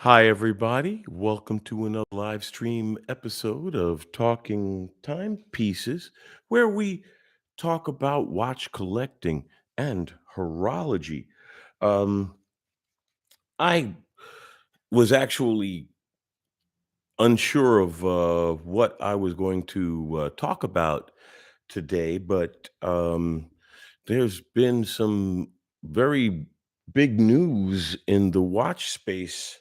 Hi, everybody. Welcome to another live stream episode of Talking Timepieces, where we talk about watch collecting and horology. Um, I was actually unsure of what I was going to talk about today, but there's been some very big news in the watch space.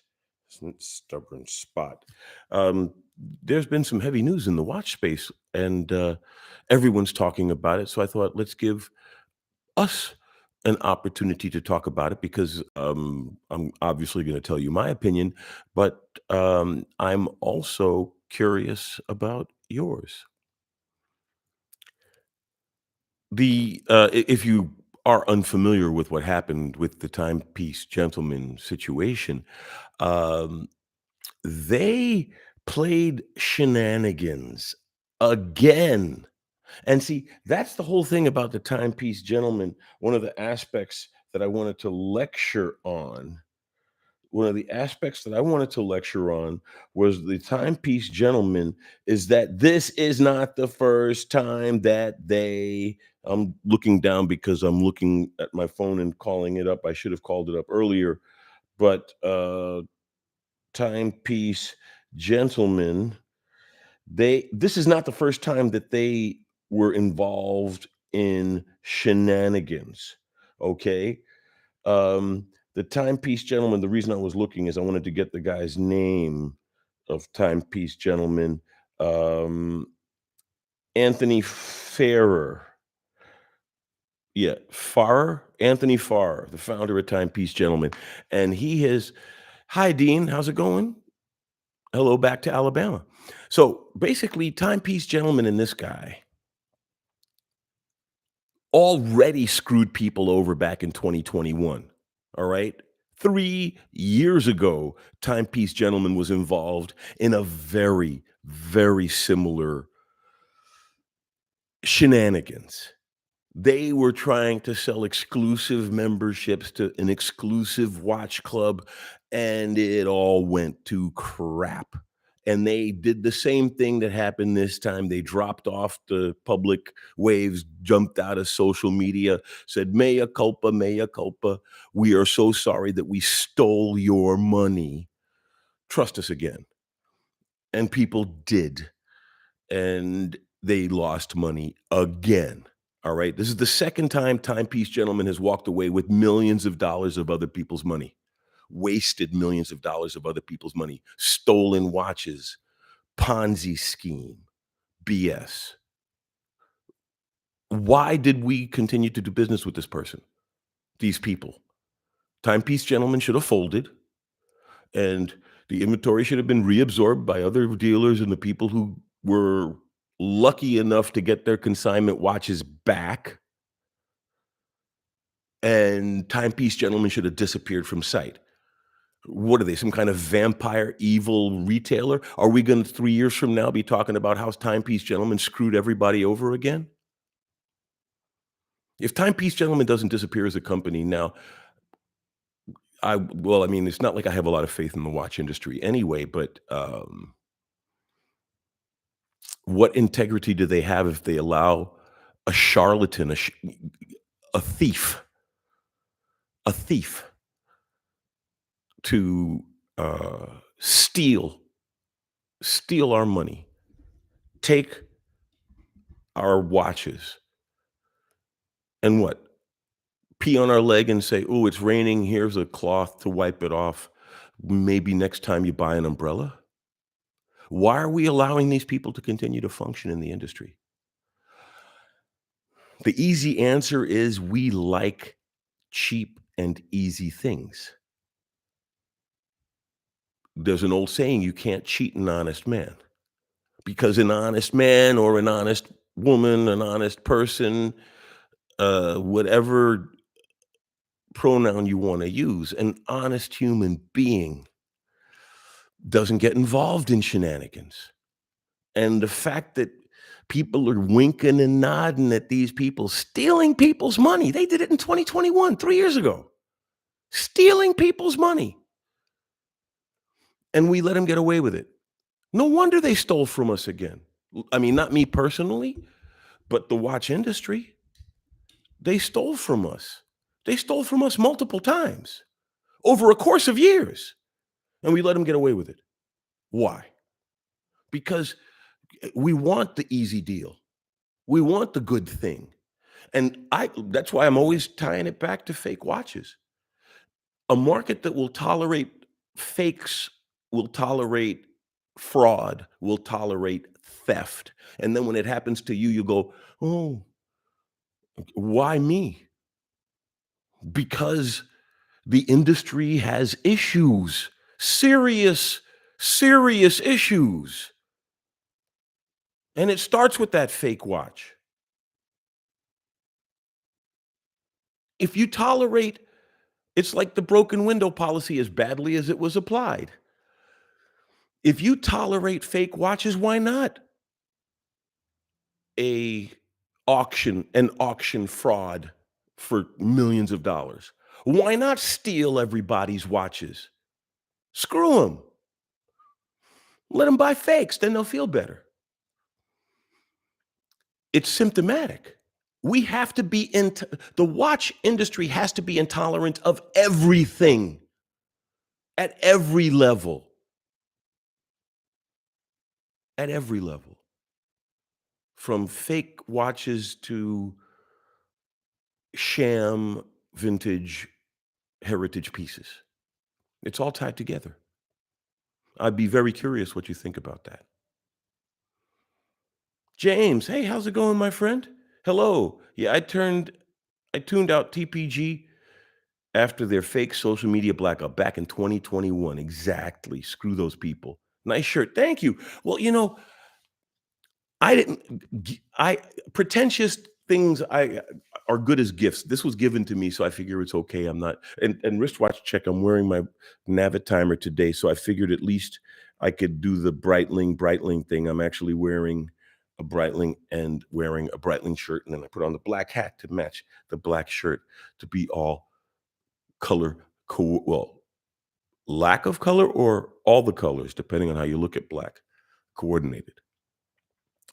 Stubborn spot. Um, there's been some heavy news in the watch space, and everyone's talking about it. So I thought, let's give us an opportunity to talk about it because I'm obviously going to tell you my opinion, but I'm also curious about yours. If you are unfamiliar with what happened with the Timepiece Gentleman situation, um, they played shenanigans again. And see, that's the whole thing about the Timepiece Gentleman. One of the aspects that I wanted to lecture on one of the aspects that I wanted to lecture on was the Timepiece Gentleman is that this is not the first time that I'm looking down because I'm looking at my phone and calling it up. I should have called it up earlier, but Timepiece Gentleman, this is not the first time that they were involved in shenanigans. Okay. The Timepiece Gentleman, the reason I was looking is I wanted to get the guy's name of Timepiece Gentleman, um, Anthony Farrer. Yeah, Farrer, Anthony Farrer, the founder of Timepiece Gentleman, and he has Hi, Dean, how's it going? Hello, back to Alabama. So, basically, Timepiece Gentleman and this guy already screwed people over back in 2021. All right. 3 years ago, Timepiece Gentleman was involved in a very, very similar shenanigans. They were trying to sell exclusive memberships to an exclusive watch club, and it all went to crap. And they did the same thing that happened this time. They dropped off the public waves, jumped out of social media, said, Mea culpa, mea culpa. We are so sorry that we stole your money. Trust us again. And people did. And they lost money again. All right. This is the second time Timepiece Gentleman has walked away with millions of dollars of other people's money, wasted millions of dollars of other people's money, stolen watches, Ponzi scheme, BS. Why did we continue to do business with this person, these people? Timepiece Gentleman should have folded and the inventory should have been reabsorbed by other dealers and the people who were lucky enough to get their consignment watches back, and Timepiece Gentleman should have disappeared from sight. What are they, some kind of vampire evil retailer? Are we gonna 3 years from now be talking about how Timepiece Gentleman screwed everybody over again? If Timepiece Gentleman doesn't disappear as a company now, I mean, it's not like I have a lot of faith in the watch industry anyway, but, what integrity do they have if they allow a charlatan, a thief, a thief to uh, steal steal our money, take our watches, and what? Pee on our leg and say, "Oh, it's raining. Here's a cloth to wipe it off. Maybe next time you buy an umbrella." Why are we allowing these people to continue to function in the industry? The easy answer is we like cheap and easy things. There's an old saying, you can't cheat an honest man because an honest man or an honest woman, an honest person, whatever pronoun you want to use, an honest human being doesn't get involved in shenanigans. And the fact that people are winking and nodding at these people stealing people's money, they did it in 2021, 3 years ago, stealing people's money. and we let them get away with it. No wonder they stole from us again. I mean, not me personally, but the watch industry, they stole from us. They stole from us multiple times over a course of years, and we let them get away with it. Why? Because we want the easy deal. We want the good thing. And that's why I'm always tying it back to fake watches. A market that will tolerate fakes, will tolerate fraud, will tolerate theft. And then when it happens to you, you go, "Oh, why me?" Because the industry has issues, serious, serious issues. And it starts with that fake watch. If you tolerate, it's like the broken window policy as badly as it was applied. If you tolerate fake watches, why not a an auction fraud for millions of dollars? Why not steal everybody's watches? Screw them. Let them buy fakes, then they'll feel better. It's symptomatic. We have to be the watch industry has to be intolerant of everything at every level, at every level, from fake watches to sham vintage heritage pieces. It's all tied together. I'd be very curious what you think about that. James, hey, how's it going, my friend? Hello. Yeah, I tuned out TPG after their fake social media blackout back in 2021. Exactly. Screw those people. Nice shirt. Thank you. Well, I didn't I pretentious things I are good as gifts. This was given to me, so I figure it's okay. I'm not and wristwatch check. I'm wearing my Navit timer today, so I figured at least I could do the Breitling thing. I'm actually wearing a Breitling and wearing a Breitling shirt, and then I put on the black hat to match the black shirt to be all color well, lack of color or all the colors, depending on how you look at black, coordinated.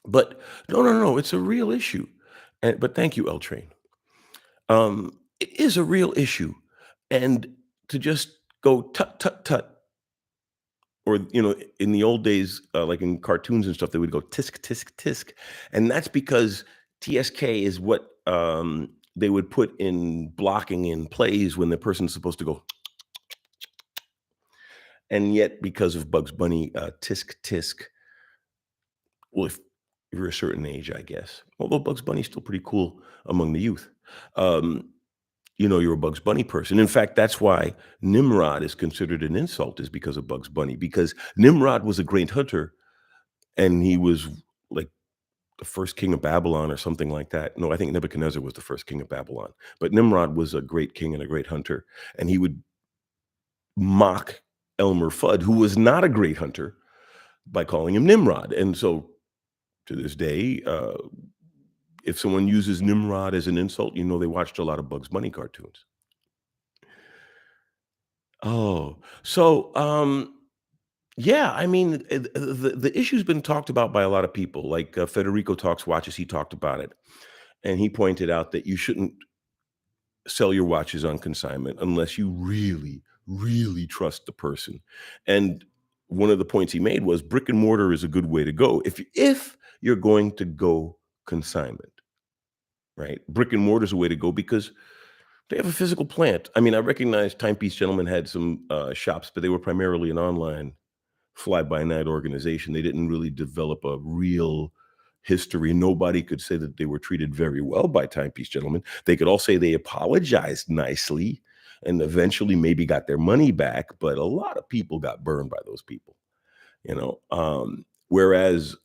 But no, it's a real issue. But thank you, L Train. It is a real issue. And to just go tut, tut, tut, or, in the old days, like in cartoons and stuff, they would go tisk, tisk, tisk. And that's because TSK is what they would put in blocking in plays when the person's supposed to go. And yet, because of Bugs Bunny, tisk, tisk, well, if you're a certain age, I guess. Although Bugs Bunny's still pretty cool among the youth. Um, you're a Bugs Bunny person. In fact, that's why Nimrod is considered an insult, is because of Bugs Bunny, because Nimrod was a great hunter and he was like the first king of Babylon or something like that. No, I think Nebuchadnezzar was the first king of Babylon, but Nimrod was a great king and a great hunter. And he would mock Elmer Fudd, who was not a great hunter, by calling him Nimrod. And so to this day, if someone uses Nimrod as an insult, they watched a lot of Bugs Bunny cartoons. Oh, so yeah, I mean, the issue's been talked about by a lot of people. Like Federico Talks Watches, he talked about it, and he pointed out that you shouldn't sell your watches on consignment unless you really, really trust the person. And one of the points he made was brick and mortar is a good way to go if you're going to go consignment, right? Brick and mortar is a way to go because they have a physical plant. I mean, I recognize Timepiece Gentleman had some shops, but they were primarily an online fly-by-night organization. They didn't really develop a real history. Nobody could say that they were treated very well by Timepiece Gentlemen. They could all say they apologized nicely and eventually maybe got their money back, but a lot of people got burned by those people, whereas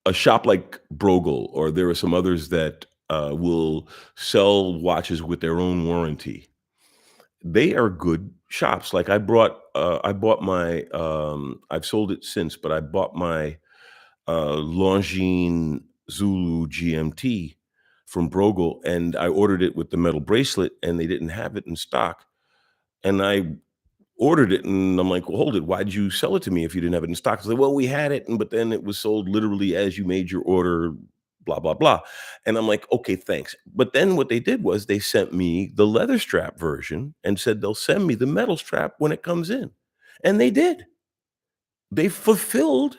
a shop like Brogle, or there are some others that will sell watches with their own warranty. They are good shops. Like I bought my, I've sold it since, but I bought my Longines Zulu GMT from Brogle, and I ordered it with the metal bracelet, and they didn't have it in stock. And I ordered it, and I'm like, "Well, hold it. Why'd you sell it to me if you didn't have it in stock?" It's like, "Well, we had it, and but then it was sold literally as you made your order, blah blah blah." And I'm like, "Okay, thanks." But then what they did was they sent me the leather strap version and said they'll send me the metal strap when it comes in, and they did. They fulfilled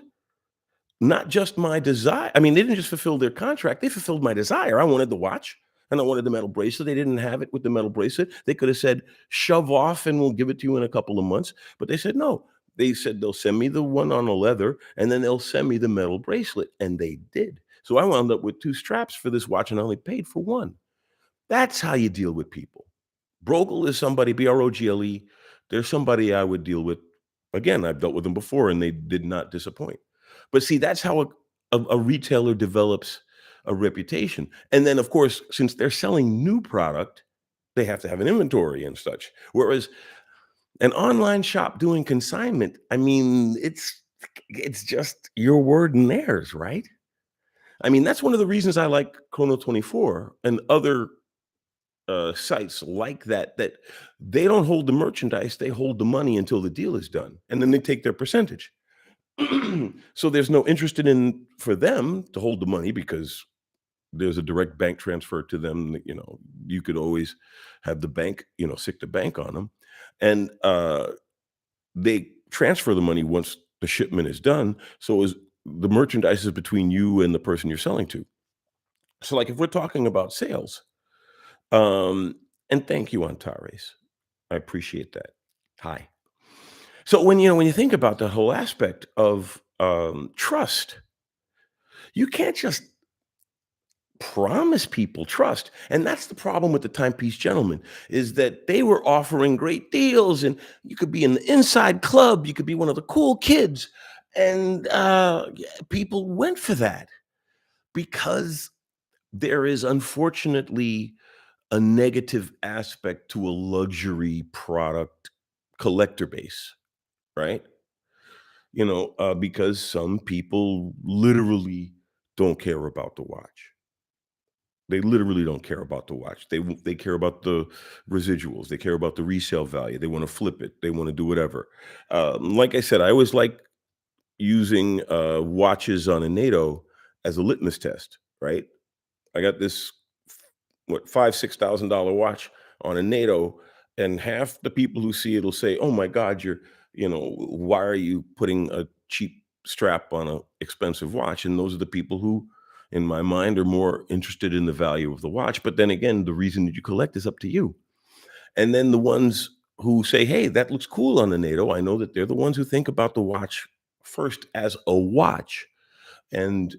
not just my desire. I mean, they didn't just fulfill their contract, they fulfilled my desire. I wanted the watch and I wanted the metal bracelet. They didn't have it with the metal bracelet. They could have said, shove off and we'll give it to you in a couple of months. But they said, no. They said they'll send me the one on the leather and then they'll send me the metal bracelet. And they did. So I wound up with two straps for this watch and I only paid for one. That's how you deal with people. Brogle is somebody, Brogle. They're somebody I would deal with. Again, I've dealt with them before and they did not disappoint. But see, that's how a retailer develops a reputation. And then, of course, since they're selling new product, they have to have an inventory and such. Whereas an online shop doing consignment, I mean, it's just your word and theirs, right? I mean, that's one of the reasons I like Chrono 24 and other sites like that, that they don't hold the merchandise, they hold the money until the deal is done, and then they take their percentage. So there's no interest in for them to hold the money because there's a direct bank transfer to them. You could always have the bank, sick the bank on them, and they transfer the money once the shipment is done. So is the merchandise is between you and the person you're selling to. So, like, if we're talking about sales, um, and thank you, Antares. I appreciate that. Hi. So when you think about that whole aspect of trust, you can't just promise people trust. And that's the problem with the Timepiece Gentleman is that they were offering great deals, and you could be in the inside club, you could be one of the cool kids, and people went for that because there is unfortunately a negative aspect to a luxury product collector base, right? Because some people literally don't care about the watch. They literally don't care about the watch. They care about the residuals. They care about the resale value. They want to flip it. They want to do whatever. Like I said, I always like using watches on a NATO as a litmus test. Right? I got this what $5,000-6,000 watch on a NATO, and half the people who see it will say, "Oh my God, why are you putting a cheap strap on a expensive watch?" And those are the people who, in my mind, are more interested in the value of the watch. But then again, the reason that you collect is up to you. And then the ones who say, "Hey, that looks cool on the NATO," I know that they're the ones who think about the watch first as a watch and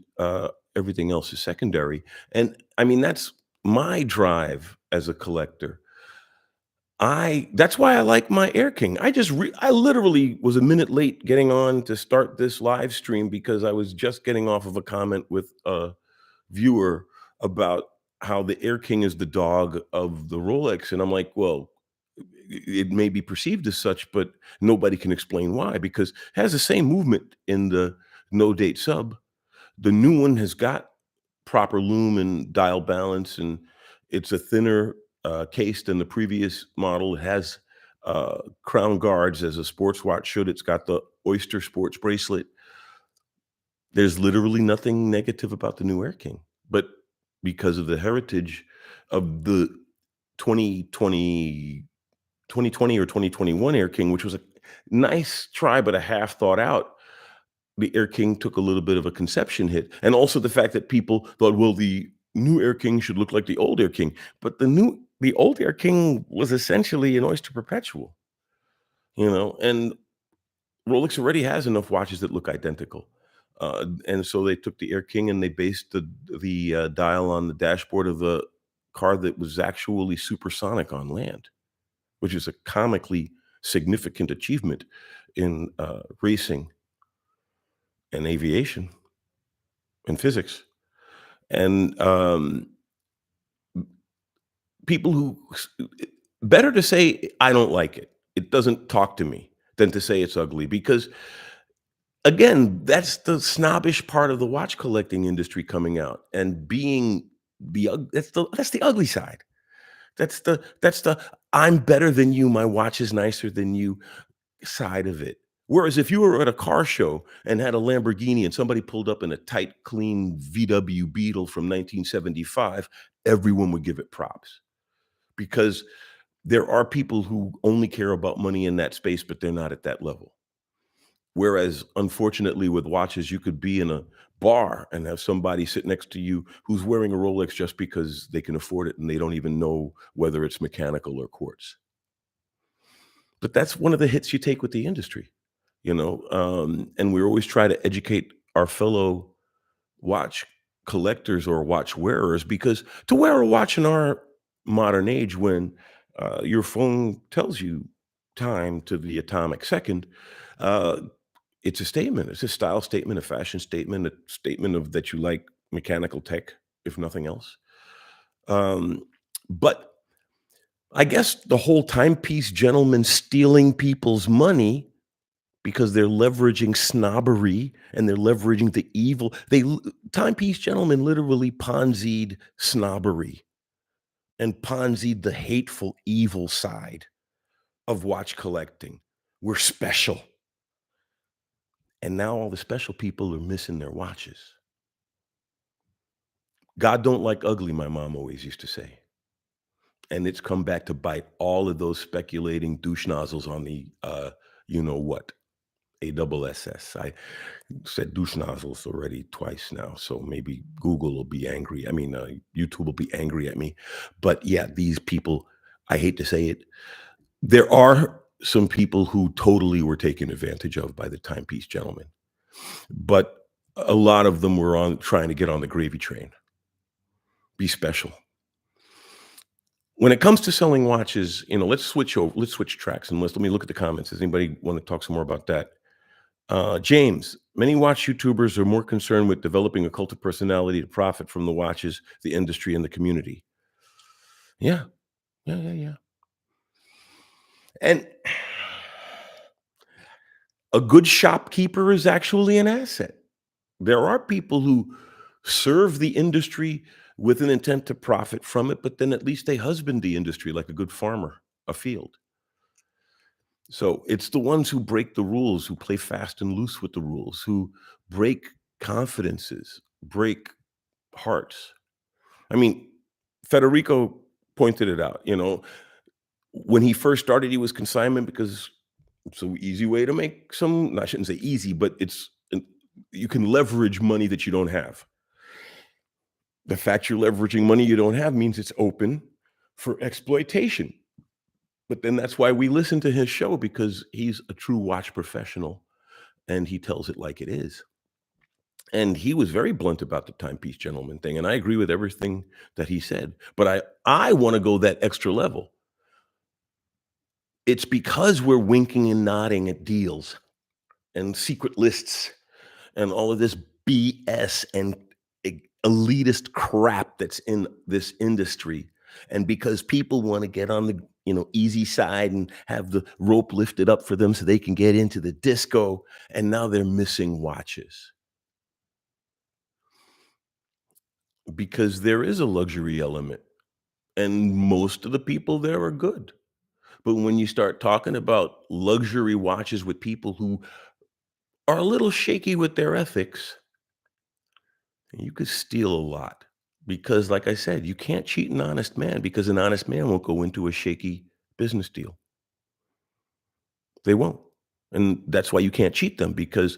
everything else is secondary. And I mean, that's my drive as a collector. I That's why I like my Air King. I literally was a minute late getting on to start this live stream because I was just getting off of a comment with a viewer about how the Air King is the dog of the Rolex, and I'm like, well, it may be perceived as such, but nobody can explain why because it has the same movement in the no date sub. The new one has got proper lume and dial balance, and it's a thinner case than the previous model. It has crown guards as a sports watch should. It's got the Oyster Sports bracelet. There's literally nothing negative about the new Air King, but because of the heritage of the 2020, 2020 or 2021 Air King, which was a nice try, but a half thought out, the Air King took a little bit of a conception hit, and also the fact that people thought, well, the new Air King should look like the old Air King, but the old Air King was essentially an Oyster Perpetual, and Rolex already has enough watches that look identical, and so they took the Air King and they based the dial on the dashboard of the car that was actually supersonic on land, which is a comically significant achievement in racing and aviation and physics. And people who better to say I don't like it. It doesn't talk to me than to say it's ugly because again, that's the snobbish part of the watch collecting industry coming out and being that's the ugly side. That's the I'm better than you. My watch is nicer than you. side of it. Whereas if you were at a car show and had a Lamborghini and somebody pulled up in a tight, clean VW Beetle from 1975, everyone would give it props because there are people who only care about money in that space, but they're not at that level. Whereas, unfortunately, with watches, you could be in a bar and have somebody sit next to you who's wearing a Rolex just because they can afford it and they don't even know whether it's mechanical or quartz. But that's one of the hits you take with the industry, and we always try to educate our fellow watch collectors or watch wearers because to wear a watch in our modern age when your phone tells you time to the atomic second, uh, it's a statement. It's a style statement, a fashion statement, a statement of that you like mechanical tech, if nothing else. But I guess the whole timepiece gentleman stealing people's money because they're leveraging snobbery and they're leveraging the evil. Timepiece gentlemen literally Ponzi'd snobbery and Ponzi'd the hateful, evil side of watch collecting. We're special. And now all the special people are missing their watches. God don't like ugly, my mom always used to say. And it's come back to bite all of those speculating douche nozzles on the you know what, ASSS. I said douche nozzles already twice now, so maybe Google will be angry. I mean, YouTube will be angry at me. But yeah, these people, I hate to say it, there are some people who totally were taken advantage of by the timepiece gentleman, but a lot of them were on trying to get on the gravy train. Be special. When it comes to selling watches, let's switch tracks and let me look at the comments. Does anybody want to talk some more about that? James, many watch YouTubers are more concerned with developing a cult of personality to profit from the watches, the industry, and the community. Yeah, yeah. And a good shopkeeper is actually an asset. There are people who serve the industry with an intent to profit from it, but then at least they husband the industry like a good farmer, a field. So it's the ones who break the rules, who play fast and loose with the rules, who break confidences, break hearts. I mean, Federico pointed it out, when he first started, he was consignment because it's an easy way to make some, I shouldn't say easy, but you can leverage money that you don't have. The fact you're leveraging money you don't have means it's open for exploitation. But then that's why we listen to his show because he's a true watch professional and he tells it like it is. And he was very blunt about the timepiece gentleman thing, and I agree with everything that he said. But I want to go that extra level. It's because we're winking and nodding at deals and secret lists and all of this BS and elitist crap that's in this industry. And because people want to get on the easy side and have the rope lifted up for them so they can get into the disco, and now they're missing watches. Because there is a luxury element, and most of the people there are good. But when you start talking about luxury watches with people who are a little shaky with their ethics, you could steal a lot. Because, like I said, you can't cheat an honest man because an honest man won't go into a shaky business deal. They won't. And that's why you can't cheat them because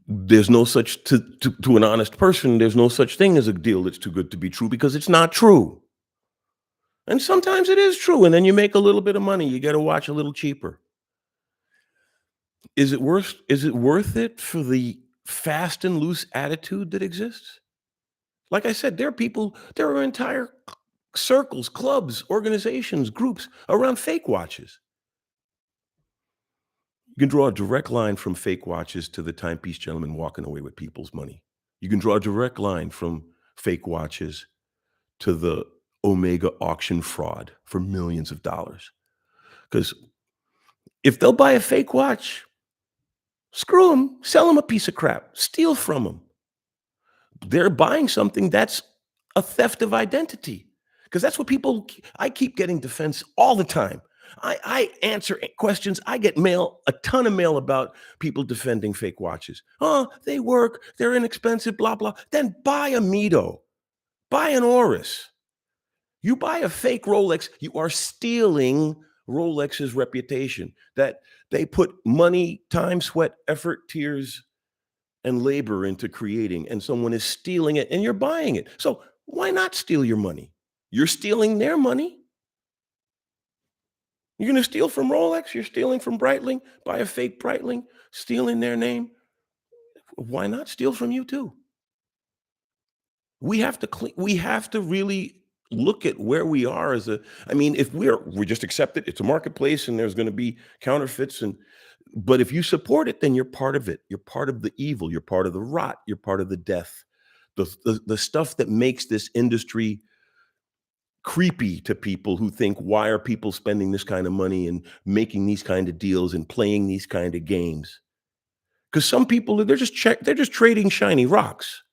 there's no such to an honest person, there's no such thing as a deal that's too good to be true because it's not true. And sometimes it is true, and then you make a little bit of money, you get a watch a little cheaper. Is it worth it for the fast and loose attitude that exists? Like I said, there are entire circles, clubs, organizations, groups around fake watches. You can draw a direct line from fake watches to the timepiece gentleman walking away with people's money. You can draw a direct line from fake watches to the Omega auction fraud for millions of dollars. Because if they'll buy a fake watch, screw them, sell them a piece of crap, steal from them. They're buying something that's a theft of identity. Because that's what I keep getting defense all the time. I answer questions. I get mail, a ton of mail about people defending fake watches. Oh, they work, they're inexpensive, blah, blah. Then buy a Mito, buy an Oris. You buy a fake Rolex, you are stealing Rolex's reputation that they put money, time, sweat, effort, tears, and labor into creating, and someone is stealing it and you're buying it. So why not steal your money? You're stealing their money. You're going to steal from Rolex. You're stealing from Breitling. Buy a fake Breitling, stealing their name. Why not steal from you too? We have to clean. We have to really look at where we are as a. I mean, if we just accept it. It's a marketplace, and there's going to be counterfeits. And but if you support it, then you're part of it. You're part of the evil. You're part of the rot. You're part of the death. The stuff that makes this industry creepy to people who think, why are people spending this kind of money and making these kind of deals and playing these kind of games? Because some people, they're just trading shiny rocks.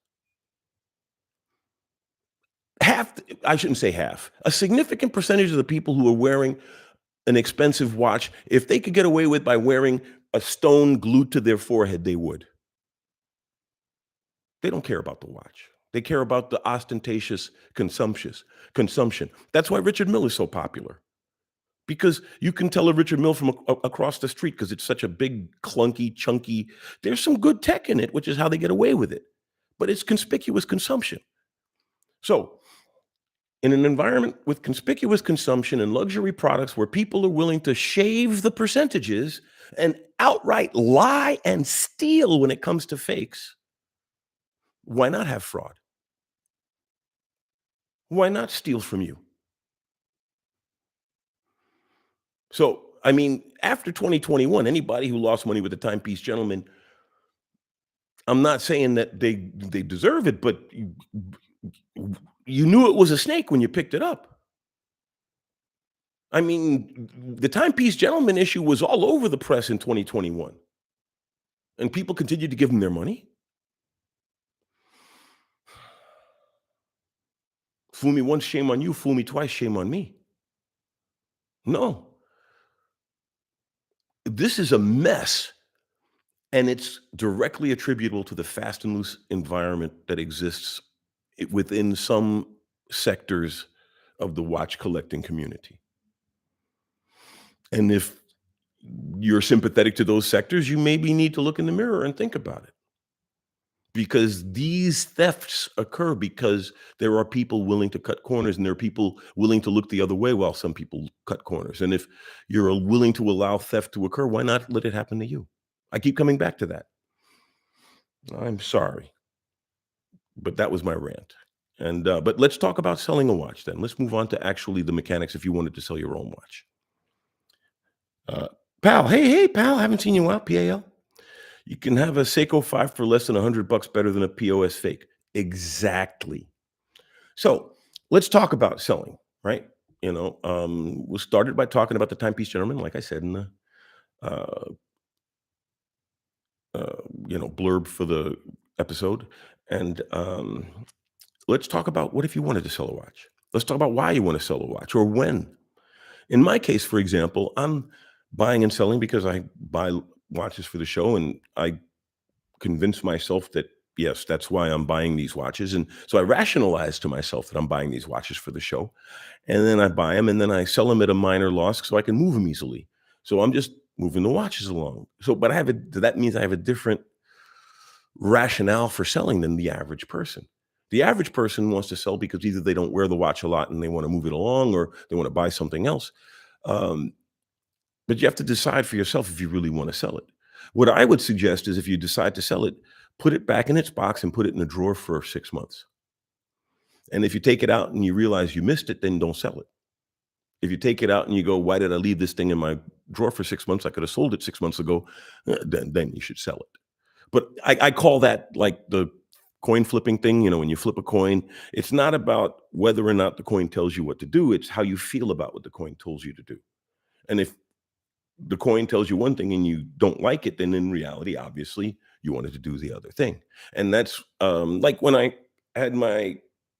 I shouldn't say half, a significant percentage of the people who are wearing an expensive watch, if they could get away with by wearing a stone glued to their forehead, they would. They don't care about the watch. They care about the ostentatious consumption. That's why Richard Mille is so popular. Because you can tell a Richard Mille from across the street because it's such a big, clunky, chunky. There's some good tech in it, which is how they get away with it. But it's conspicuous consumption. So, in an environment with conspicuous consumption and luxury products where people are willing to shave the percentages and outright lie and steal when it comes to fakes, why not have fraud? Why not steal from you? So, I mean, after 2021, anybody who lost money with the Timepiece Gentleman, I'm not saying that they deserve it, but you knew it was a snake when you picked it up. I mean, the Timepiece Gentleman issue was all over the press in 2021, and people continued to give them their money. Fool me once, shame on you. Fool me twice, shame on me. No, this is a mess. And it's directly attributable to the fast and loose environment that exists within some sectors of the watch collecting community. And if you're sympathetic to those sectors, you maybe need to look in the mirror and think about it. Because these thefts occur because there are people willing to cut corners and there are people willing to look the other way while some people cut corners. And if you're willing to allow theft to occur, why not let it happen to you? I keep coming back to that. I'm sorry, but that was my rant. And but let's talk about selling a watch then. Let's move on to actually the mechanics if you wanted to sell your own watch. Uh, pal, hey, pal, haven't seen you in a while, PAL. You can have a Seiko 5 for less than $100 better than a POS fake. Exactly. So let's talk about selling, right? We started by talking about the Timepiece Gentleman, like I said in the uh, blurb for the episode. And let's talk about what if you wanted to sell a watch. Let's talk about why you want to sell a watch or when. In my case, for example, I'm buying and selling because I buy watches for the show, and I convince myself that yes, that's why I'm buying these watches. And so I rationalize to myself that I'm buying these watches for the show, and then I buy them, and then I sell them at a minor loss so I can move them easily. So I'm just moving the watches along. So, but that means I have a different rationale for selling than the average person. The average person wants to sell because either they don't wear the watch a lot and they want to move it along, or they want to buy something else. Um, but you have to decide for yourself if you really want to sell it. What I would suggest is if you decide to sell it, put it back in its box and put it in a drawer for 6 months. And if you take it out and you realize you missed it, then don't sell it. If you take it out and you go, why did I leave this thing in my drawer for 6 months? I could have sold it 6 months ago. Then you should sell it. But I call that like the coin flipping thing. When you flip a coin, it's not about whether or not the coin tells you what to do. It's how you feel about what the coin tells you to do. And if the coin tells you one thing and you don't like it, then in reality, obviously, you wanted to do the other thing. And that's like when I had my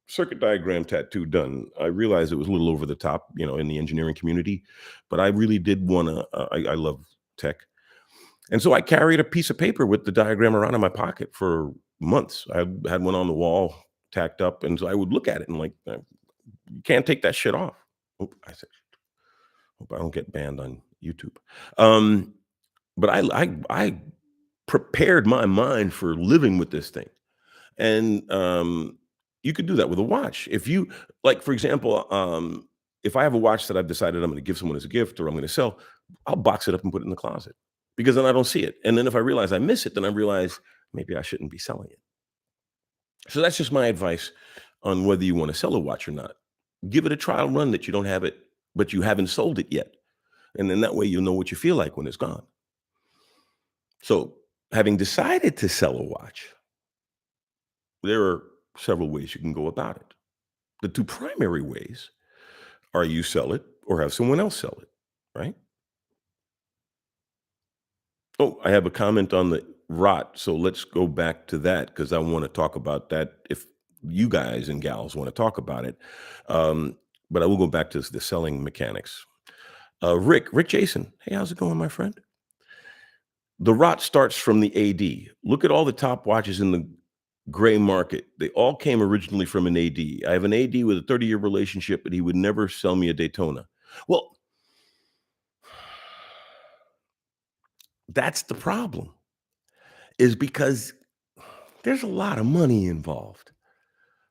circuit diagram tattoo done. I realized it was a little over the top, in the engineering community, but I really did want to. I love tech, and so I carried a piece of paper with the diagram around in my pocket for months. I had one on the wall tacked up, and so I would look at it and like, you can't take that shit off. I said, hope I don't get banned on YouTube. Um, but I prepared my mind for living with this thing. And you could do that with a watch. If you like, for example, if I have a watch that I've decided I'm going to give someone as a gift or I'm going to sell, I'll box it up and put it in the closet because then I don't see it. And then if I realize I miss it, then I realize maybe I shouldn't be selling it. So that's just my advice on whether you want to sell a watch or not. Give it a trial run that you don't have it, but you haven't sold it yet. And then that way you'll know what you feel like when it's gone. So having decided to sell a watch, there are several ways you can go about it. The two primary ways are you sell it or have someone else sell it, right? Oh, I have a comment on the rot. So let's go back to that because I want to talk about that if you guys and gals want to talk about it. Um, but I will go back to the selling mechanics. Rick Jason. Hey, how's it going, my friend? The rot starts from the AD. Look at all the top watches in the gray market. They all came originally from an AD. I have an AD with a 30-year relationship, but he would never sell me a Daytona. Well, that's the problem, is because there's a lot of money involved,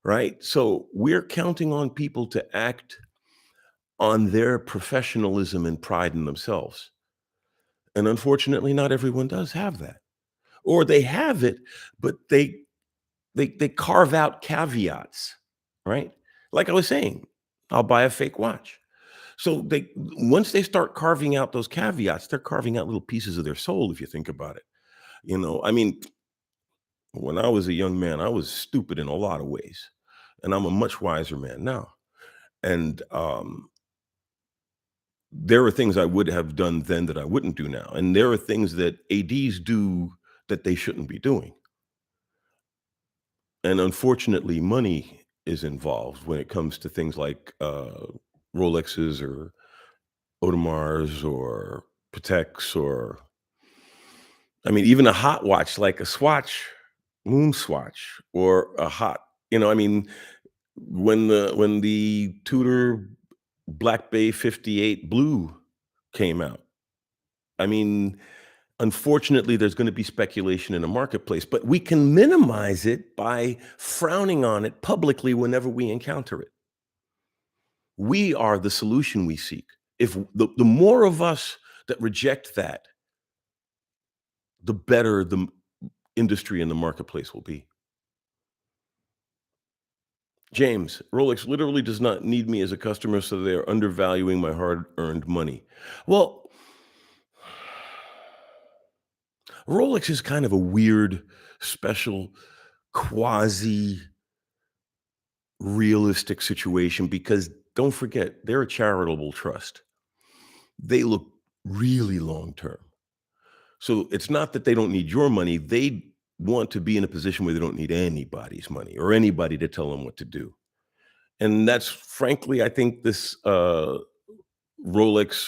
right? So we're counting on people to act on their professionalism and pride in themselves. And unfortunately, not everyone does have that. Or they have it, but they carve out caveats, right? Like I was saying, I'll buy a fake watch. So they once they start carving out those caveats, they're carving out little pieces of their soul if you think about it. I mean, when I was a young man, I was stupid in a lot of ways, and I'm a much wiser man now. And there are things I would have done then that I wouldn't do now, and there are things that ADs do that they shouldn't be doing. And unfortunately, money is involved when it comes to things like Rolexes or Audemars or Pateks or, I mean, even a hot watch like a Swatch, Moon Swatch, or a hot, I mean, when the Tudor Black Bay 58 Blue came out, I mean, unfortunately, there's going to be speculation in the marketplace, but we can minimize it by frowning on it publicly whenever we encounter it. We are the solution we seek. If the more of us that reject that, the better the industry and the marketplace will be. James, Rolex literally does not need me as a customer, so they are undervaluing my hard-earned money. Well, Rolex is kind of a weird, special, quasi realistic situation because don't forget, they're a charitable trust. They look really long term. So it's not that they don't need your money. They want to be in a position where they don't need anybody's money or anybody to tell them what to do. And that's frankly, I think this Rolex,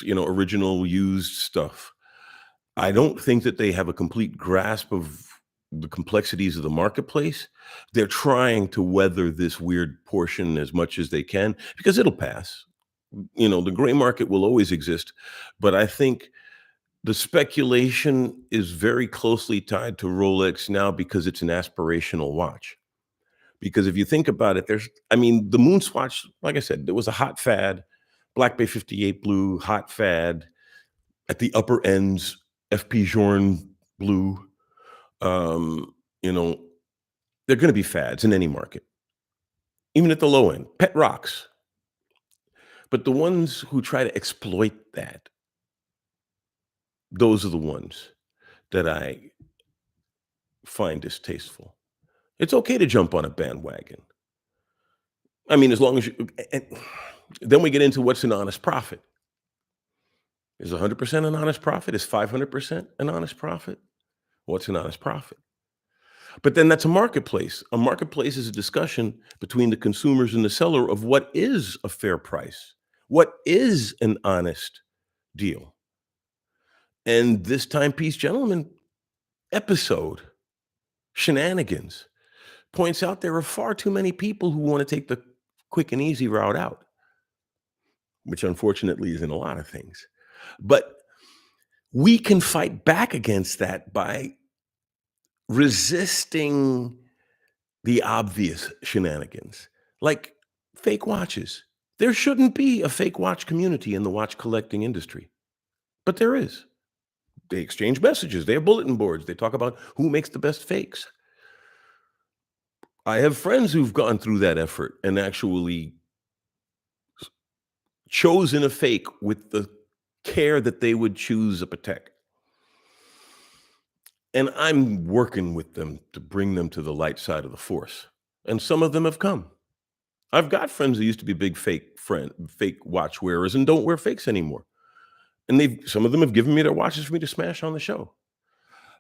original used stuff. I don't think that they have a complete grasp of the complexities of the marketplace. They're trying to weather this weird portion as much as they can because it'll pass. The gray market will always exist, but I think the speculation is very closely tied to Rolex now because it's an aspirational watch. Because if you think about it, I mean, the Moon Swatch, like I said, there was a hot fad. Black Bay 58 Blue, hot fad. At the upper ends, FP Journe Blue. Um, you know, they're going to be fads in any market, even at the low end. Pet rocks. But the ones who try to exploit that, those are the ones that I find distasteful. It's okay to jump on a bandwagon. I mean, as long as you, and then we get into what's an honest profit. Is 100% an honest profit? Is 500% an honest profit? What's an honest profit? But then that's a marketplace. A marketplace is a discussion between the consumers and the seller of what is a fair price, what is an honest deal. And this Timepiece Gentleman episode, Shenanigans, points out there are far too many people who want to take the quick and easy route out, which unfortunately is in a lot of things. But we can fight back against that by resisting the obvious shenanigans, like fake watches. There shouldn't be a fake watch community in the watch collecting industry, but there is. They exchange messages, they have bulletin boards, they talk about who makes the best fakes. I have friends who've gone through that effort and actually chosen a fake with the care that they would choose a Patek. And I'm working with them to bring them to the light side of the force. And some of them have come. I've got friends who used to be big fake watch wearers and don't wear fakes anymore. And some of them have given me their watches for me to smash on the show.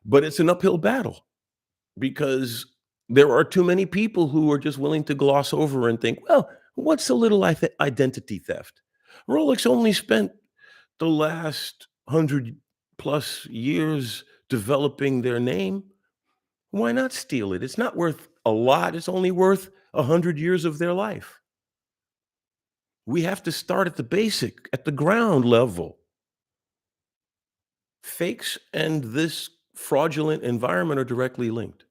But it's an uphill battle because there are too many people who are just willing to gloss over and think, well, what's a little identity theft? Rolex only spent the last 100 plus years developing their name. Why not steal it? It's not worth a lot. It's only worth 100 years of their life. We have to start at the basic, at the ground level. Fakes and this fraudulent environment are directly linked.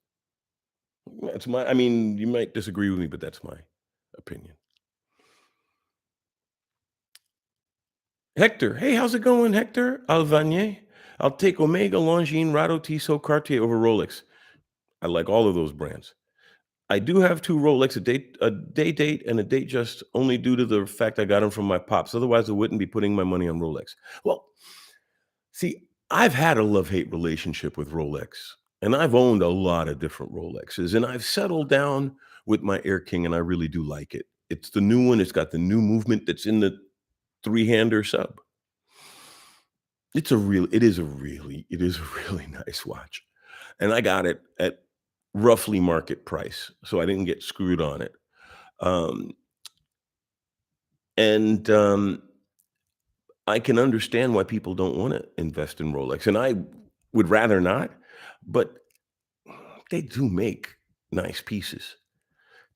I mean, you might disagree with me, but that's my opinion. Hector, hey, how's it going, Hector? Alvanier? I'll take Omega, Longines, Rado, Tissot, Cartier over Rolex. I like all of those brands. I do have 2 Rolex, a day date and a date just only due to the fact I got them from my pops. Otherwise, I wouldn't be putting my money on Rolex. Well, see, I've had a love-hate relationship with Rolex, and I've owned a lot of different Rolexes, and I've settled down with my Air King, and I really do like it. It's the new one. It's got the new movement that's in the three-hander sub. It is a really nice watch, and I got it at roughly market price, so I didn't get screwed on it. Um, and I can understand why people don't wanna invest in Rolex, and I would rather not, but they do make nice pieces.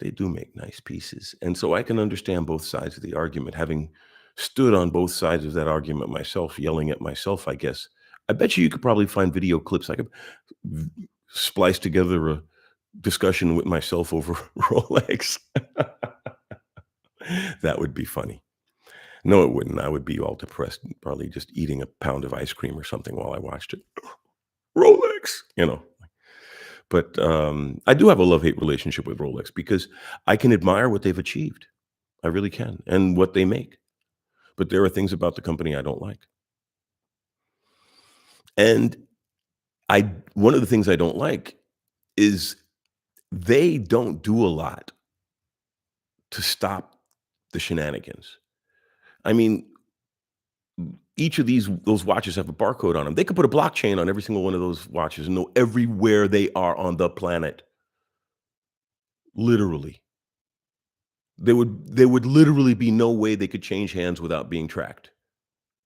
They do make nice pieces, and so I can understand both sides of the argument, having stood on both sides of that argument myself, yelling at myself, I guess. I bet you could probably find video clips. I could v splice together a discussion with myself over Rolex. That would be funny. No, it wouldn't. I would be all depressed, probably just eating a pound of ice cream or something while I watched it. Rolex, you know? But, I do have a love-hate relationship with Rolex because I can admire what they've achieved. I really can, and what they make. But there are things about the company I don't like. And one of the things I don't like is they don't do a lot to stop the shenanigans. I mean, each of those watches have a barcode on them. They could put a blockchain on every single one of those watches and know everywhere they are on the planet. Literally. There would literally be no way they could change hands without being tracked.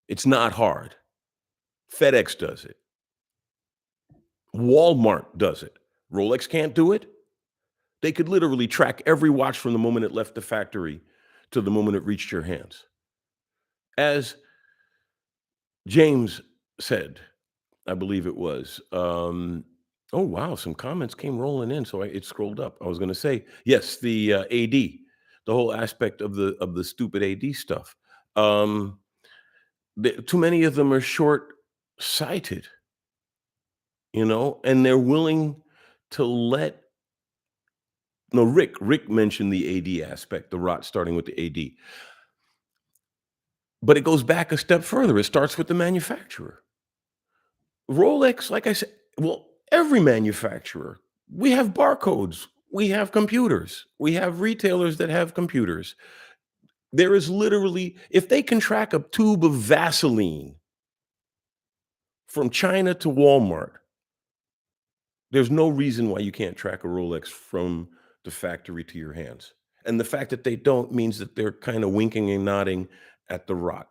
It's not hard. FedEx does it. Walmart does it. Rolex can't do it. They could literally track every watch from the moment it left the factory to the moment it reached your hands. As James said, I believe it was, oh, wow, some comments came rolling in, so it scrolled up. I was gonna say, yes, the, AD, the whole aspect of the stupid AD stuff. Um, too many of them are short-sighted, and they're willing to let no, Rick mentioned the AD aspect, the rot starting with the AD, but it goes back a step further. It starts with the manufacturer. Rolex, like I said, well, every manufacturer, we have barcodes, we have computers, we have retailers that have computers. There is literally, if they can track a tube of Vaseline from China to Walmart, There's no reason why you can't track a Rolex from the factory to your hands. And the fact that they don't means that they're kind of winking and nodding at the rot.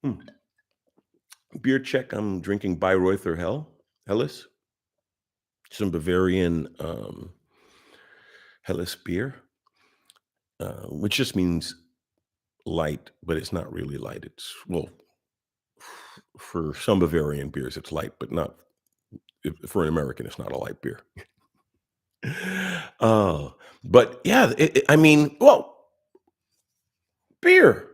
Hmm. Beer check. I'm drinking Bayreuther Helles, some Bavarian Helles beer, which just means light, but it's not really light. It's well, for some Bavarian beers, it's light, but not for an American. It's not a light beer. Oh, but yeah, I mean, well, beer.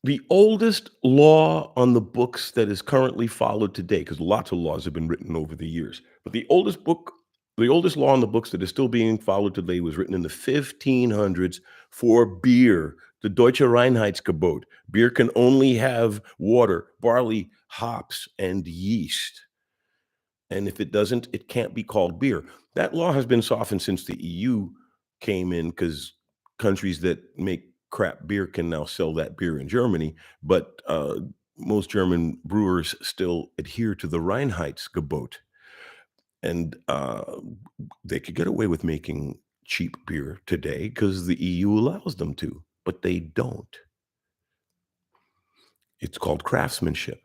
The oldest law on the books that is currently followed today, because lots of laws have been written over the years, but the oldest law on the books that is still being followed today was written in the 1500s for beer, the Deutsche Reinheitsgebot. Beer can only have water, barley, hops, and yeast. And if it doesn't, it can't be called beer. That law has been softened since the EU came in because countries that make crap beer can now sell that beer in Germany. But most German brewers still adhere to the Reinheitsgebot. And they could get away with making cheap beer today because the EU allows them to, but they don't. It's called craftsmanship.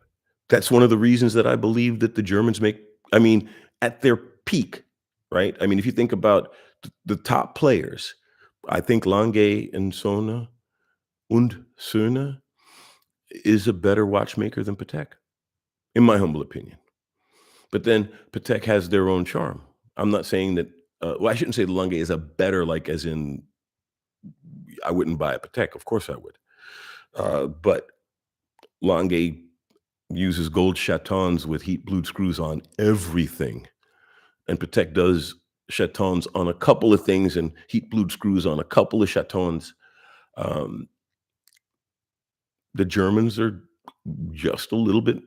That's one of the reasons that I believe that the Germans make I mean, at their peak, right? I mean, if you think about the top players, I think Lange and Sona und Söhne is a better watchmaker than Patek, in my humble opinion. But then Patek has their own charm. I'm not saying that well, I shouldn't say Lange is a better, like, as in I wouldn't buy a Patek. Of course I would. But Lange uses gold chatons with heat blued screws on everything. And Patek does chatons on a couple of things and heat blued screws on a couple of chatons. Um, the Germans are just a little bit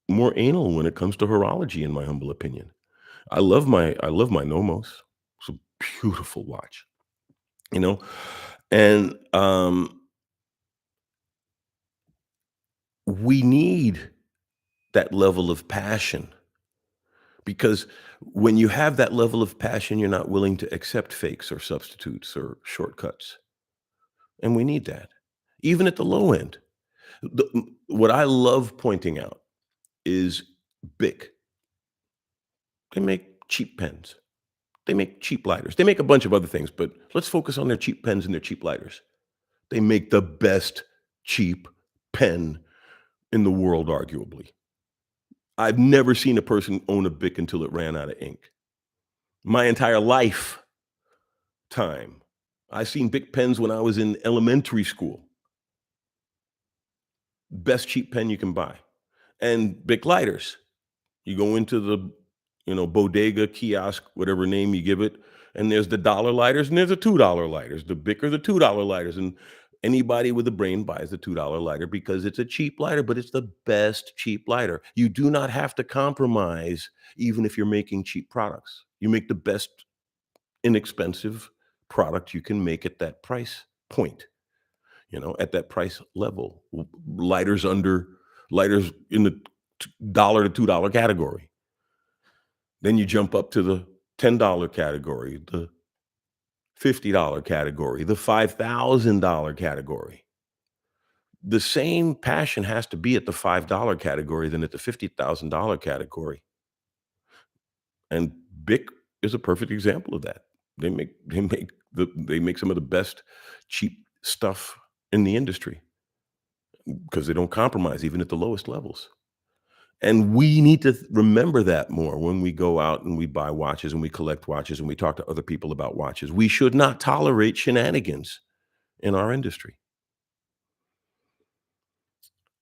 more anal when it comes to horology, in my humble opinion. I love my Nomos. It's a beautiful watch, you know, and we need that level of passion because when you have that level of passion, you're not willing to accept fakes or substitutes or shortcuts. And we need that, even at the low end. What I love pointing out is Bic. They make cheap pens. They make cheap lighters. They make a bunch of other things, but let's focus on their cheap pens and their cheap lighters. They make the best cheap pen in the world, arguably. I've never seen a person own a Bic until it ran out of ink. My entire lifetime. I've seen Bic pens when I was in elementary school. Best cheap pen you can buy. And Bic lighters. You go into the, bodega, kiosk, whatever name you give it, and there's the dollar lighters and there's the $2 lighters. The Bic are the $2 lighters, and anybody with a brain buys the $2 lighter because it's a cheap lighter, but it's the best cheap lighter. You do not have to compromise even if you're making cheap products. You make the best inexpensive product you can make at that price point, at that price level. Lighters in the dollar to $2 category. Then you jump up to the $10 category, the $50 category, the $5,000 category. The same passion has to be at the $5 category than at the $50,000 category. And Bic is a perfect example of that. They make some of the best cheap stuff in the industry because they don't compromise even at the lowest levels. And we need to remember that more when we go out and we buy watches and we collect watches and we talk to other people about watches. We should not tolerate shenanigans in our industry.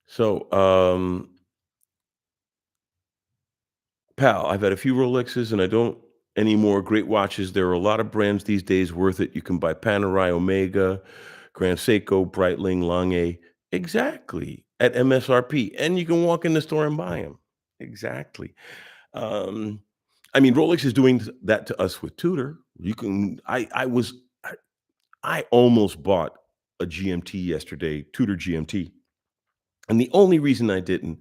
So, pal, I've had a few Rolexes and I don't anymore. Great watches. There are a lot of brands these days worth it. You can buy Panerai, Omega, Grand Seiko, Breitling, Lange. Exactly. At MSRP. And you can walk in the store and buy them. Exactly. Um, I mean, Rolex is doing that to us with Tudor. You can I almost bought a GMT yesterday, Tudor GMT. And the only reason I didn't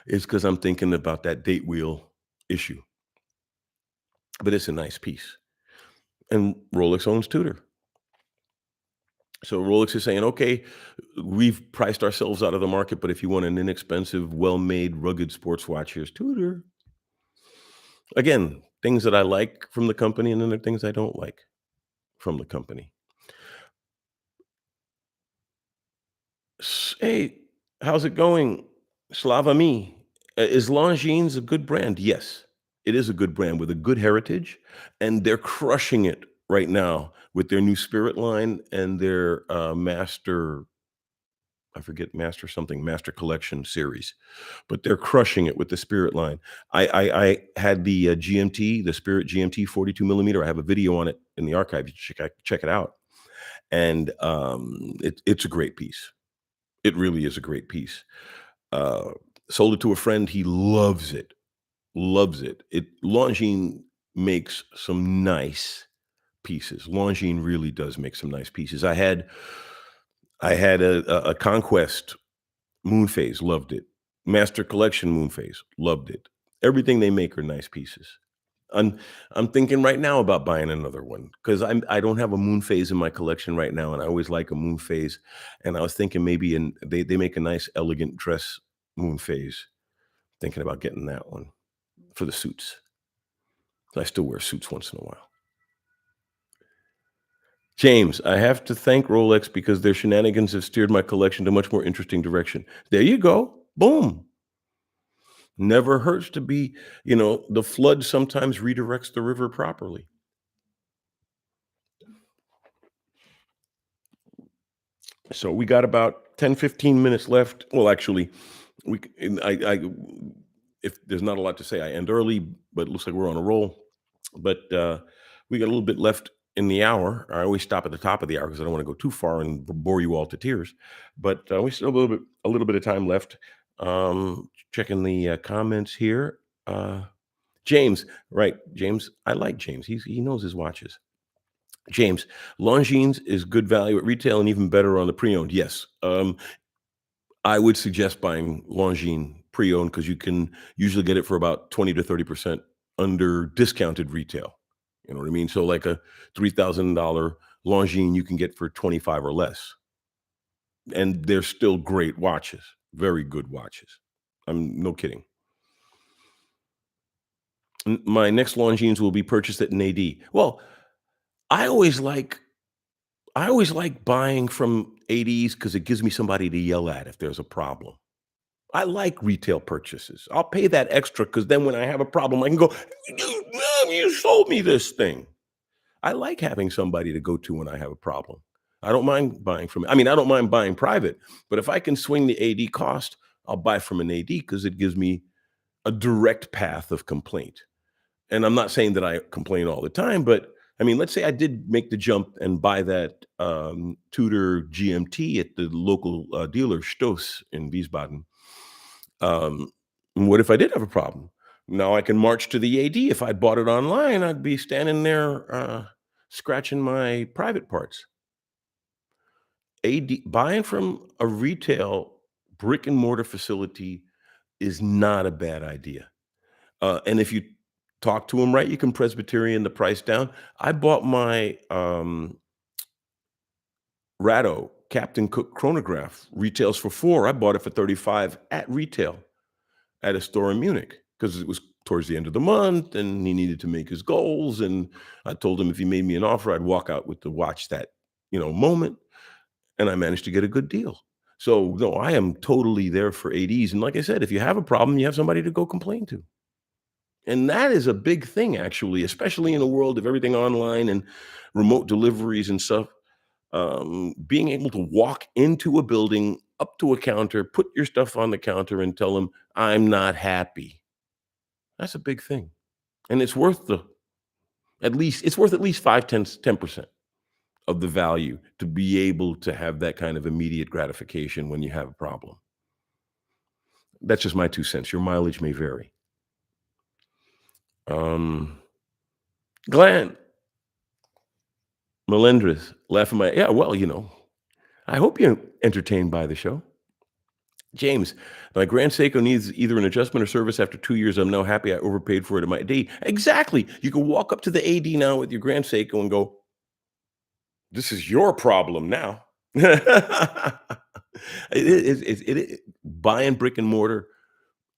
is because I'm thinking about that date wheel issue, but it's a nice piece. And Rolex owns Tudor. So Rolex is saying, okay, we've priced ourselves out of the market, but if you want an inexpensive, well-made, rugged sports watch, here's Tudor. Again, things that I like from the company, and then there are things I don't like from the company. Hey, how's it going? Slava me. Is Longines a good brand? Yes, it is a good brand with a good heritage, and they're crushing it right now with their new Spirit line and their Master. I forget Master something, Master Collection series, but they're crushing it with the Spirit line. I had the GMT, the Spirit GMT 42 millimeter. I have a video on it in the archive. You should check it out, and it's a great piece. It really is a great piece. Uh, Sold it to a friend. He loves it. Loves it. Longines makes some nice pieces. Longines really does make some nice pieces. I had a Conquest moon phase, loved it. Master Collection moon phase, loved it. Everything they make are nice pieces. I'm I'm thinking right now about buying another one because I don't have a moon phase in my collection right now, and I always like a moon phase. And I was thinking maybe they make a nice elegant dress moon phase. Thinking about getting that one for the suits. I still wear suits once in a while. James, I have to thank Rolex because their shenanigans have steered my collection to a much more interesting direction. There you go. Boom. Never hurts to be, the flood sometimes redirects the river properly. So we got about 10, 15 minutes left. Well, actually, we c- and I if there's not a lot to say, I end early, but it looks like we're on a roll. But we got a little bit left in the hour. I always stop at the top of the hour because I don't want to go too far and bore you all to tears. But we still have a little bit of time left. Checking the comments here. James, right? James, I like James. He knows his watches. James, Longines is good value at retail and even better on the pre-owned. Yes. I would suggest buying Longines pre-owned because you can usually get it for about 20 to 30% under discounted retail. You know what I mean? So like a $3,000 Longines you can get for 25 or less. And they're still great watches, very good watches. I'm no kidding. My next Longines will be purchased at an AD. Well, I always like I always like buying from ADs because it gives me somebody to yell at if there's a problem. I like retail purchases. I'll pay that extra because then when I have a problem, I can go, you sold me this thing." I like having somebody to go to when I have a problem. I don't mind buying from I don't mind buying private, but if I can swing the AD cost, I'll buy from an AD because it gives me a direct path of complaint. And I'm not saying that I complain all the time, but let's say I did make the jump and buy that Tudor GMT at the local dealer, Stoss in Wiesbaden. Um, what if I did have a problem? Now I can march to the AD. If I bought it online, I'd be standing there scratching my private parts. AD buying from a retail brick and mortar facility is not a bad idea. And if you talk to them right, you can Presbyterian the price down. I bought my Rado Captain Cook chronograph retails for 4. I bought it for 35 at retail at a store in Munich because it was towards the end of the month and he needed to make his goals. And I told him if he made me an offer, I'd walk out with the watch that, moment. And I managed to get a good deal. So no, I am totally there for ADs. And like I said, if you have a problem, you have somebody to go complain to. And that is a big thing, actually, especially in a world of everything online and remote deliveries and stuff. Being able to walk into a building, up to a counter, put your stuff on the counter, and tell them, "I'm not happy." That's a big thing, and it's worth at least 5, 10% of the value to be able to have that kind of immediate gratification when you have a problem. That's just my 2 cents. Your mileage may vary. Um, Glenn Melendres, laughing my yeah. Well, I hope you're entertained by the show. James, my Grand Seiko needs either an adjustment or service after 2 years. I'm now happy I overpaid for it at my AD. Exactly. You can walk up to the AD now with your Grand Seiko and go, "This is your problem now." Buying brick and mortar,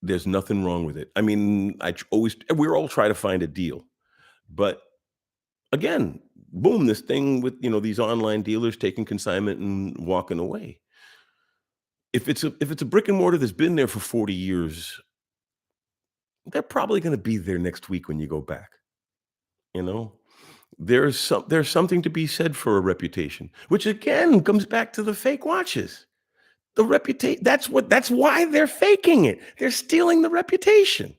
there's nothing wrong with it. I mean, we're all try to find a deal, but again, boom, this thing with, these online dealers taking consignment and walking away. If it's a brick and mortar that's been there for 40 years, they're probably gonna be there next week when you go back, you know? There's something to be said for a reputation, which again comes back to the fake watches. The reputation that's why they're faking it. They're stealing the reputation.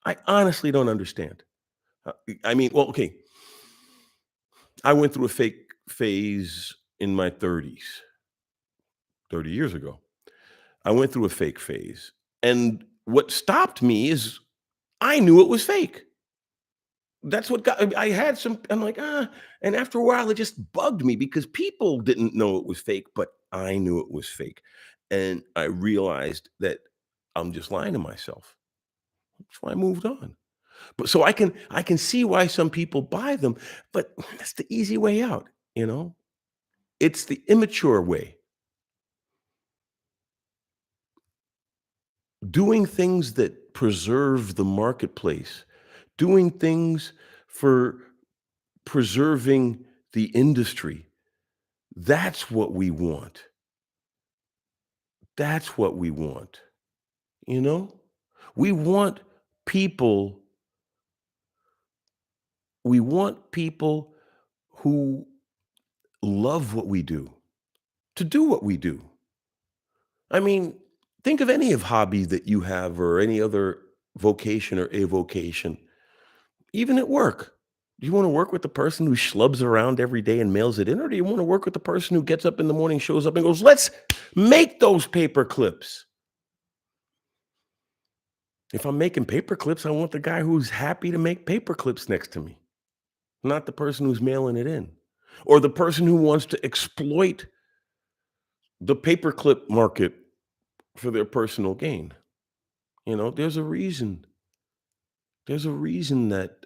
I honestly don't understand. I mean, well, okay, I went through a fake phase in my 30s, 30 years ago. I went through a fake phase, and what stopped me is I knew it was fake. That's what got I had some I'm like, "Ah," and after a while, it just bugged me because people didn't know it was fake, but I knew it was fake, and I realized that I'm just lying to myself. So I moved on. But so I can see why some people buy them, but that's the easy way out, you know? It's the immature way. Doing things that preserve the marketplace, doing things for preserving the industry. That's what we want. That's what we want, you know? We want people we want people who love what we do, to do what we do. I mean, think of any of hobby that you have or any other vocation or avocation, even at work. Do you want to work with the person who schlubs around every day and mails it in? Or do you want to work with the person who gets up in the morning, shows up and goes, let's make those paper clips? If I'm making paper clips, I want the guy who's happy to make paper clips next to me, not the person who's mailing it in or the person who wants to exploit the paperclip market for their personal gain. There's a reason. There's a reason that,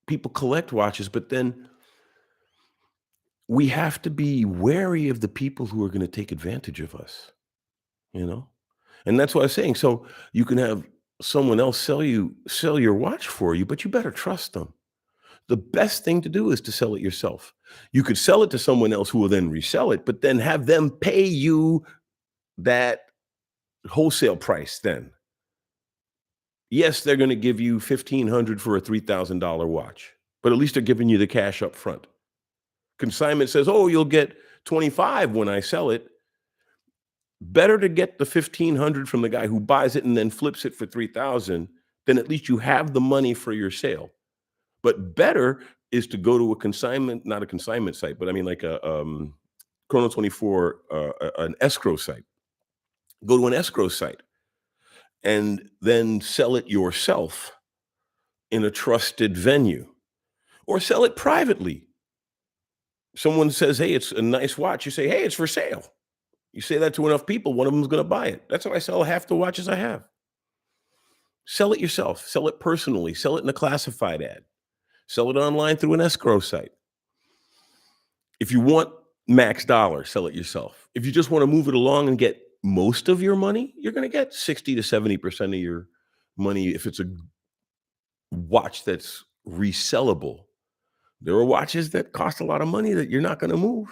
people collect watches, but then we have to be wary of the people who are going to take advantage of us, you know? And that's what I was saying. So you can have someone else sell your watch for you, but you better trust them. The best thing to do is to sell it yourself. You could sell it to someone else who will then resell it, but then have them pay you that wholesale price then. Yes, they're gonna give you 1,500 for a $3,000 watch, but at least they're giving you the cash up front. Consignment says, "Oh, you'll get 25 when I sell it." Better to get the 1,500 from the guy who buys it and then flips it for 3,000, then at least you have the money for your sale. But better is to go to a consignment not a consignment site, but I mean like a, Chrono 24, an escrow site. Go to an escrow site and then sell it yourself in a trusted venue or sell it privately. Someone says, "Hey, it's a nice watch." You say, "Hey, it's for sale." You say that to enough people, one of them's gonna buy it. That's how I sell half the watches I have. Sell it yourself, sell it personally, sell it in a classified ad, sell it online through an escrow site. If you want max dollar, sell it yourself. If you just wanna move it along and get most of your money, you're gonna get 60 to 70% of your money if it's a watch that's resellable. There are watches that cost a lot of money that you're not gonna move.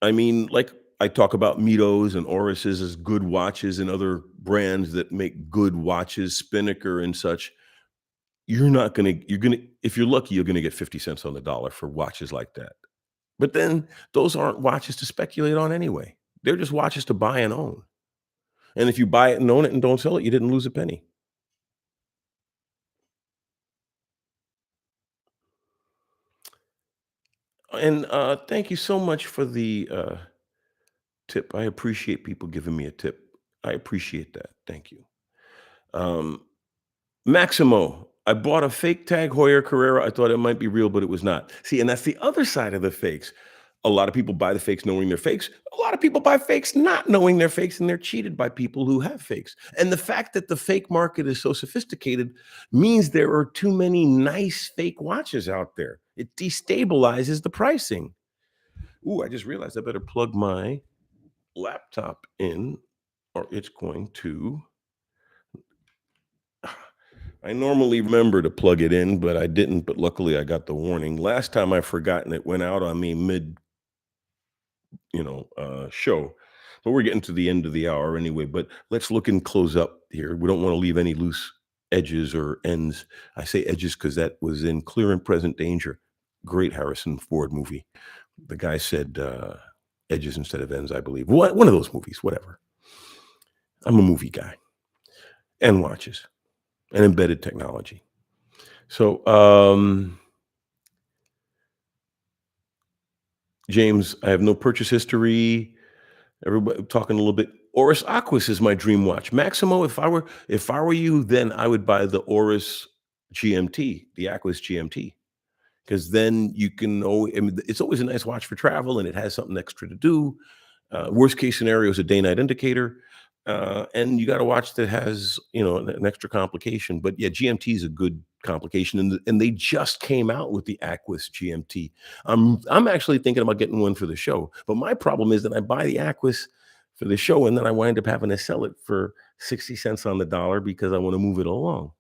I mean, like, I talk about Mitos and Oruses as good watches and other brands that make good watches, Spinnaker and such. You're gonna if you're lucky, you're gonna get 50 cents on the dollar for watches like that. But then those aren't watches to speculate on anyway. They're just watches to buy and own. And if you buy it and own it and don't sell it, you didn't lose a penny. And, thank you so much for the, tip. I appreciate people giving me a tip. I appreciate that. Thank you. Um, Maximo, I bought a fake Tag Heuer Carrera. I thought it might be real, but it was not. See, and that's the other side of the fakes. A lot of people buy the fakes knowing they're fakes. A lot of people buy fakes not knowing they're fakes, and they're cheated by people who have fakes. And the fact that the fake market is so sophisticated means there are too many nice fake watches out there. It destabilizes the pricing. Ooh, I just realized I better plug my laptop in or it's going to. I normally remember to plug it in, but I didn't. But luckily, I got the warning. Last time I forgot, and it went out on me mid, show. But we're getting to the end of the hour anyway. But let's look and close up here. We don't want to leave any loose edges or ends. I say edges because that was in Clear and Present Danger. Great Harrison Ford movie. The guy said edges instead of ends, I believe. One of those movies, whatever. I'm a movie guy and watches and embedded technology. So, James, I have no purchase history. Everybody talking a little bit. Oris Aquis is my dream watch. Maximo, if I were you, then I would buy the Oris GMT, the Aquis GMT, because then you can know. I mean, it's always a nice watch for travel, and it has something extra to do. Worst case scenario is a day night indicator, and you got a watch that has an extra complication. But yeah, GMT is a good complication, and they just came out with the Aquis GMT. I'm actually thinking about getting one for the show, but my problem is that I buy the Aquis for the show, and then I wind up having to sell it for 60 cents on the dollar because I want to move it along.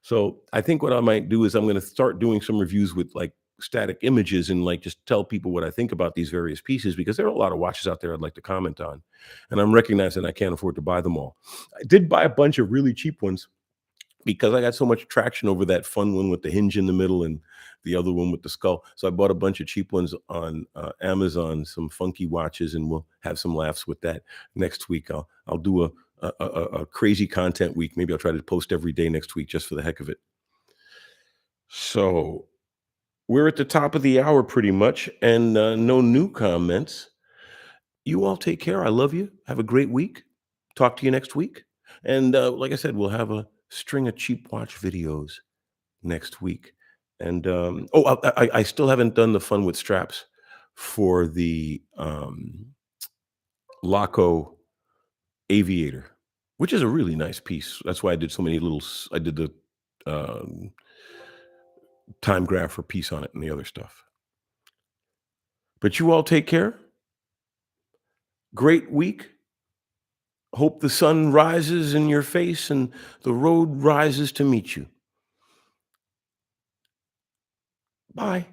So I think what I might do is I'm going to start doing some reviews with like static images and like just tell people what I think about these various pieces because there are a lot of watches out there I'd like to comment on. And I'm recognizing I can't afford to buy them all. I did buy a bunch of really cheap ones because I got so much traction over that fun one with the hinge in the middle and the other one with the skull. So I bought a bunch of cheap ones on Amazon, some funky watches, and we'll have some laughs with that next week. I'll do a crazy content week. Maybe I'll try to post every day next week just for the heck of it. So we're at the top of the hour pretty much, and no new comments. You all take care. I love you. Have a great week. Talk to you next week. And like I said, we'll have a string of cheap watch videos next week. And I still haven't done the fun with straps for the Laco Aviator, which is a really nice piece. That's why I did so many I did the um, time graph for piece on it and the other stuff. But you all take care. Great week. Hope the sun rises in your face and the road rises to meet you. Bye.